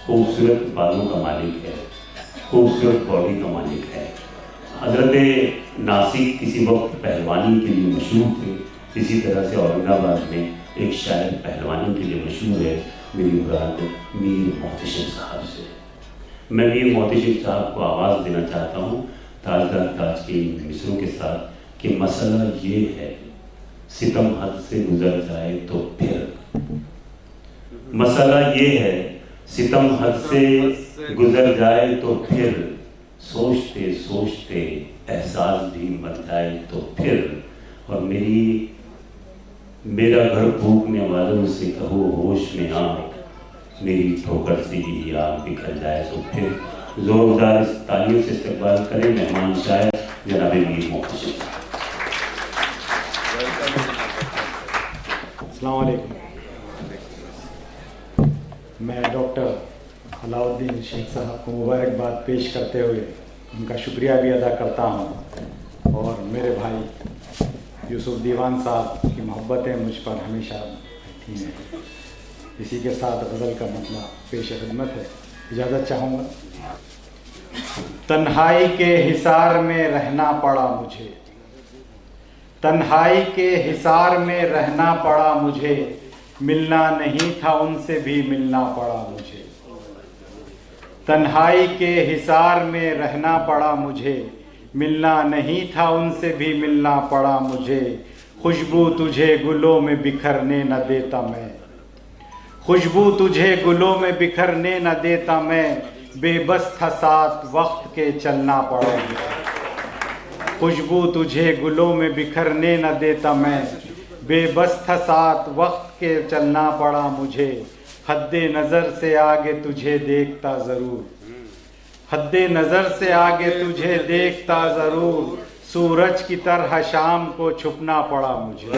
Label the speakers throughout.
Speaker 1: खूबसूरत बालों का मालिक है, खूबसूरत बॉडी का मालिक है। हज़रत नासिक किसी वक्त पहलवानी के लिए मशहूर थे, इसी तरह से औरंगाबाद में एक शायर पहलवानी के लिए मशहूर है। मेरी मुराद मीर मोहतशिम साहब से। मैं मीर मोहतशिम साहब को आवाज़ देना चाहता हूँ ताजदार ताज के इन मिसरों के साथ कि मसला ये है, सितम हद से गुजर जाए तो फिर, मसला ये है, सितम हद से गुजर जाए तो फिर, सोचते सोचते एहसास भी मर जाए तो फिर, और मेरा घर फूकने वालों से कहो होश में आ, मेरी ठोकर से ही आग बिखर जाए तो फिर। जोरदार तालियों से इस्तकबाल करें मेहमान शायर जनाब मीर मोहतशिम।
Speaker 2: अस्सलाम वालेकुम। मैं डॉक्टर अलाउद्दीन शेख साहब को मुबारकबाद पेश करते हुए उनका शुक्रिया भी अदा करता हूँ, और मेरे भाई यूसुफ दीवान साहब की मोहब्बतें मुझ पर हमेशा बैठी हैं। इसी के साथ गज़ल का मतलब पेश खिदमत है। इजाज़त चाहूँगा। तन्हाई के हिसार में रहना पड़ा मुझे, तन्हाई के हिसार में रहना पड़ा मुझे, मिलना नहीं था उनसे भी मिलना पड़ा मुझे। तन्हाई के हिसार में रहना पड़ा मुझे, मिलना नहीं था उनसे भी मिलना पड़ा मुझे। खुशबू तुझे गुलों में बिखरने न देता मैं, खुशबू तुझे गुलों में बिखरने न देता मैं, बेबस था साथ वक्त के चलना पड़ा मुझे। खुशबू तुझे गुलों में बिखरने न देता मैं, बेबस था साथ वक्त के चलना पड़ा मुझे। हद्दे नज़र से आगे तुझे देखता ज़रूर, हद्दे नज़र से आगे तुझे देखता ज़रूर, सूरज की तरह शाम को छुपना पड़ा मुझे।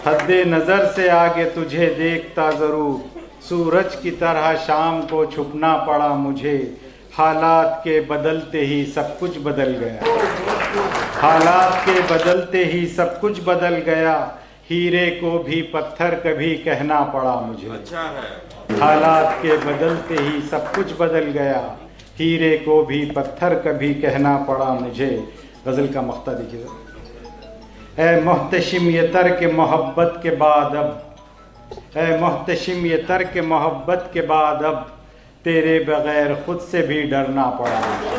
Speaker 2: हद्दे नज़र से आगे तुझे देखता ज़रूर, सूरज की तरह शाम को छुपना पड़ा मुझे। हालात के बदलते ही सब कुछ बदल गया, हालात के बदलते ही सब कुछ बदल गया, हीरे को भी पत्थर कभी कहना पड़ा मुझे। हालात के बदलते ही सब कुछ बदल गया, हीरे को भी पत्थर कभी कहना पड़ा मुझे। गज़ल का मख्ता देखिए। ऐ मोहतशिम ये तर्क मोहब्बत के बाद अब, ऐ मोहतशिम ये तर्क मोहब्बत के बाद अब, तेरे बग़ैर ख़ुद से भी डरना पड़ा मुझे।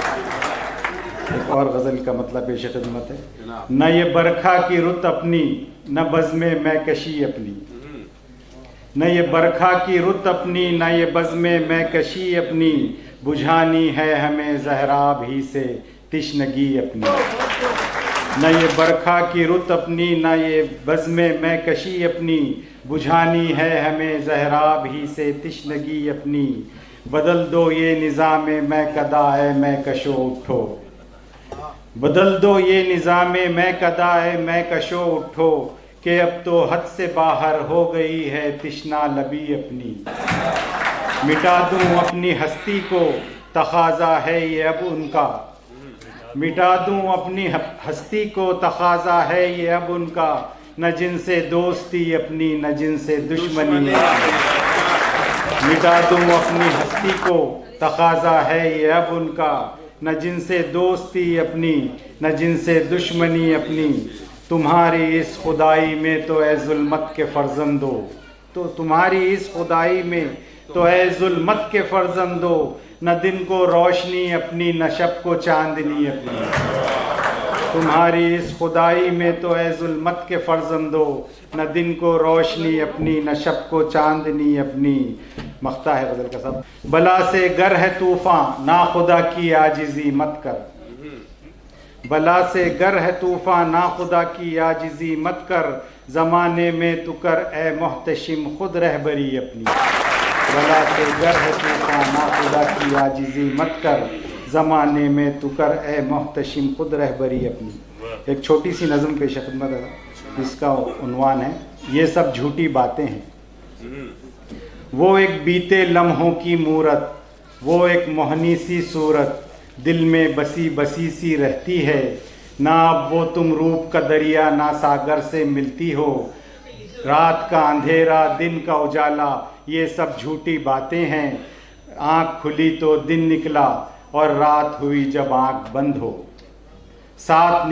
Speaker 2: एक और गज़ल का मतलब पेश खिदमत है। न ये बरखा की रुत अपनी, न बज़्मे मैं कशी अपनी, न ये बरखा की रुत अपनी, न ये बज़्मे मैं कशी अपनी, बुझानी है हमें ज़हराब ही से तिश्नगी अपनी। न ये बरखा की रुत अपनी, न ये बज़्मे मैं कशी अपनी, बुझानी है हमें ज़हराब ही से तिश्नगी अपनी। बदल दो ये निज़ामे मैं कदा है मैं कशो उठो, बदल दो ये निज़ामे मैं कदा है मैं कशो उठो, कि अब तो हद से बाहर हो गई है तिश्ना लबी अपनी। मिटा दूं अपनी हस्ती को तकाज़ा है ये अब उनका, मिटा दूं अपनी हस्ती को तकाज़ा है ये अब उनका, न जिनसे दोस्ती अपनी न जिनसे दुश्मनी अपनी। मिटा दूं अपनी हस्ती को तकाज़ा है ये अब उनका, न जिनसे दोस्ती अपनी न जिनसे दुश्मनी अपनी। तुम्हारी इस खुदाई में तो ए जुल्मत के फर्जंदो, तो तुम्हारी इस खुदाई में तो ए जुल्मत के फर्जंदो, न दिन को रोशनी अपनी न शब को चांदनी अपनी। तुम्हारी इस खुदाई में तो ए जुल्मत के फर्जंदो, न दिन को रोशनी अपनी न शब को चांदनी अपनी। मख्ता है गज़ल का सब। बला से गर है तूफ़ान ना खुदा की आजिज़ी मत कर, बला से गर है तूफ़ान ना खुदा की आजिज़ी मत कर, ज़माने में तू कर ए मोहतशिम खुद रहबरी अपनी। बला से गर है तूफ़ान ना खुदा की आजिज़ी मत कर, ज़माने में तू कर ए मोहतशिम खुद रहबरी अपनी। एक छोटी सी नज़म पेश खिदमत है, जिसका उन्वान है ये सब झूठी बातें हैं। वो एक बीते लम्हों की मूरत, वो एक मोहनी सी सूरत, दिल में बसी बसी सी रहती है, ना अब वो तुम रूप का दरिया ना सागर से मिलती हो। रात का अंधेरा दिन का उजाला ये सब झूठी बातें हैं, आँख खुली तो दिन निकला और रात हुई जब आँख बंद हो। साथ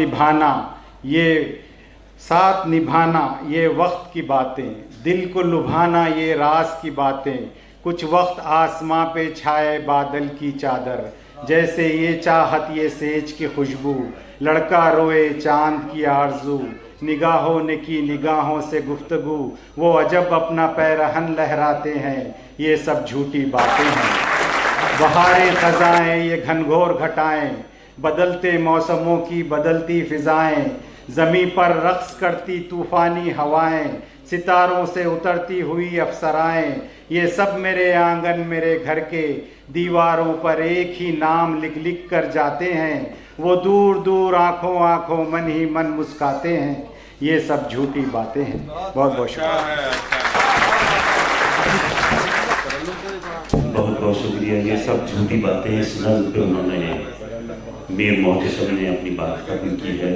Speaker 2: निभाना ये वक्त की बातें, दिल को लुभाना ये राज की बातें। कुछ वक्त आसमां पे छाए बादल की चादर, जैसे ये चाहत ये सेज की खुशबू। लड़का रोए चांद की आरजू, निगाहों ने की निगाहों से गुफ्तगू। वो अजब अपना पैरहन लहराते हैं, ये सब झूठी बातें हैं। बहारें खजाएं ये घनघोर घटाएं, बदलते मौसमों की बदलती फिजाएं। ज़मीं पर रक्स करती तूफ़ानी हवाएं, सितारों से उतरती हुई अफसराएं। ये सब मेरे आंगन मेरे घर के दीवारों पर एक ही नाम लिख लिख कर जाते हैं। वो दूर दूर आँखों आँखों मन ही मन मुस्काते हैं, ये सब झूठी बातें हैं। बहुत बहुत शुक्रिया।
Speaker 1: बहुत बहुत शुक्रिया। ये सब झूठी बातें हैं, इस नज़्म पे उन्होंने मीर मोहतसिम ने अपनी बात खत्म की है।